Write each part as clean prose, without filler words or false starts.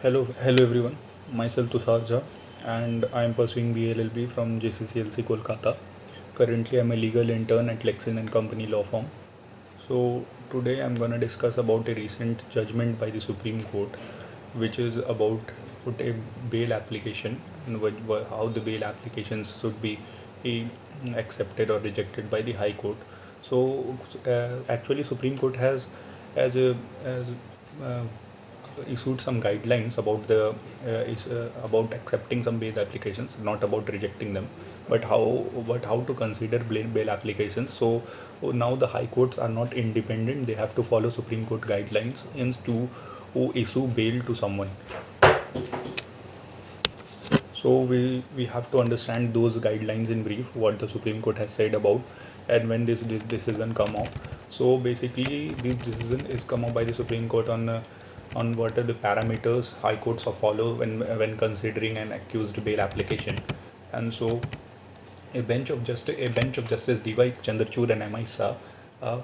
Hello everyone. Myself Tushar Jha, and I am pursuing BLLB from JCCLC Kolkata. Currently, I'm a legal intern at LEXIS and Company law firm. So today I'm gonna discuss about a recent judgment by the Supreme Court, which is about a bail application and how the bail applications should be eh, accepted or rejected by the High Court. So actually, Supreme Court has a, has uh, issued some guidelines about about accepting some bail applications, not about rejecting them, but how to consider bail applications. So now the high courts are not independent; they have to follow Supreme Court guidelines in to issue bail to someone. So we have to understand those guidelines in brief, what the Supreme Court has said about, and when this decision come out. So basically, this decision is come out by the Supreme Court on what are the parameters high courts follow when considering an accused bail application. And so a bench of Justice D.Y. Chandrachud and uh,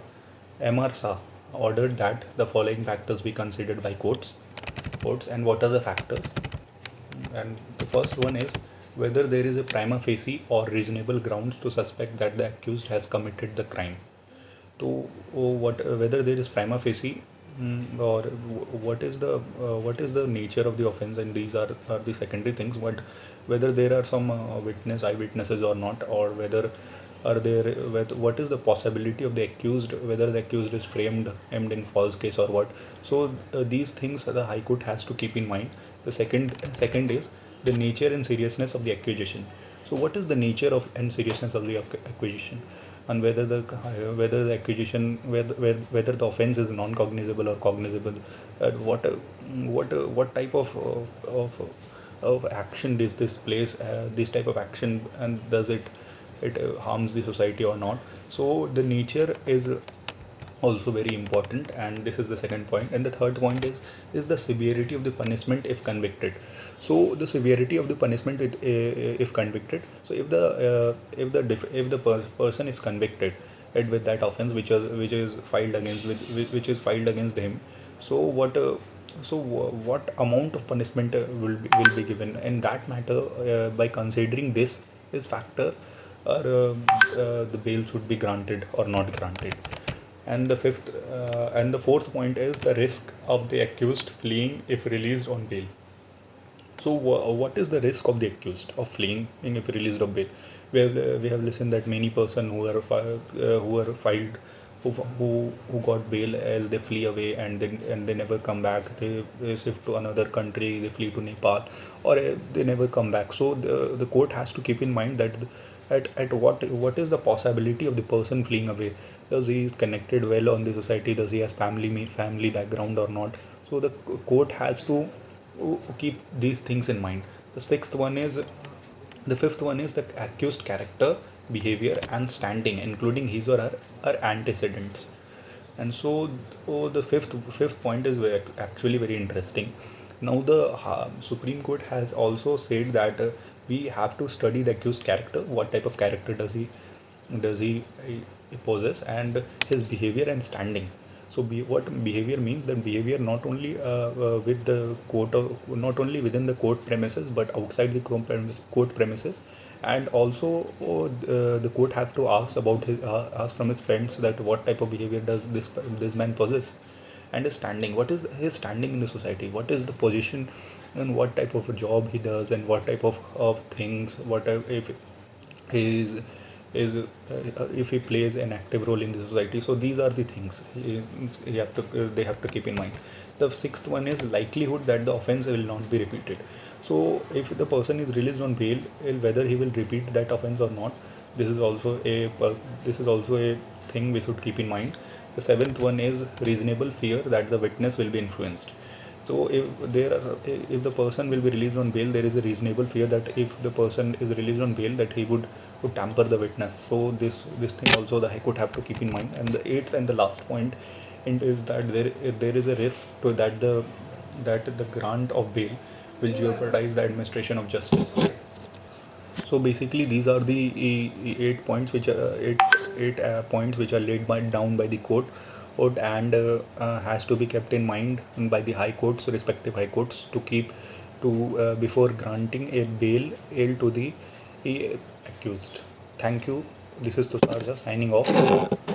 M.R. Shah ordered that the following factors be considered by courts. And what are the factors? And the first one is whether there is a prima facie or reasonable grounds to suspect that the accused has committed the crime. So, whether there is prima facie, or what is the nature of the offense, and these are the secondary things. But whether there are some eyewitnesses or not, or what is the possibility of the accused, whether the accused is framed in false case or what. So these things the High Court has to keep in mind. The second is the nature and seriousness of the accusation. So what is the nature of and seriousness of the accusation, and whether the accusation, whether the offense is non-cognizable or cognizable, what type of action does this place, this type of action, and does it harms the society or not. So the nature is also very important, and this is the second point. And the third point is the severity of the punishment if convicted. So the severity of the punishment if convicted. So if the person is convicted with that offense which is filed against which is filed against him. So what amount of punishment will be given in that matter, by considering this is factor, or the bail should be granted or not granted. And the fourth point is the risk of the accused fleeing if released on bail. So what is the risk of the accused of fleeing if released on bail? We have listened that many person who are filed, who got bail, they flee away, and they never come back. They shift to another country, they flee to Nepal, or they never come back. So the court has to keep in mind that at what is the possibility of the person fleeing away. Does he is connected well on the society? Does he has family background or not? So the court has to keep these things in mind. The fifth one is the accused character, behavior, and standing, including his or her antecedents. And so the fifth point is actually very interesting. Now the Supreme Court has also said that we have to study the accused character. What type of character does he possess, and his behavior and standing. So what behavior means, that behavior not only with the court, not only within the court premises, but outside the court premises. And also the court have to ask from his friends that what type of behavior does this man possess, and his standing. What is his standing in the society? What is the position, and what type of a job he does, and what type of things, if he if he plays an active role in the society. So these are the things they have to keep in mind. The sixth one is likelihood that the offense will not be repeated. So if the person is released on bail, whether he will repeat that offense or not, this is also a thing we should keep in mind. The seventh one is reasonable fear that the witness will be influenced. So if the person will be released on bail, there is a reasonable fear that if the person is released on bail, that he would tamper the witness. So this thing also the High Court have to keep in mind. And the eighth and the last point is that there is a risk to that the grant of bail will jeopardize the administration of justice. So basically, these are the eight points which are laid down by the court and has to be kept in mind by the high courts, respective high courts, to keep to before granting a bail to the accused. Thank you. This is Tushar Jha signing off.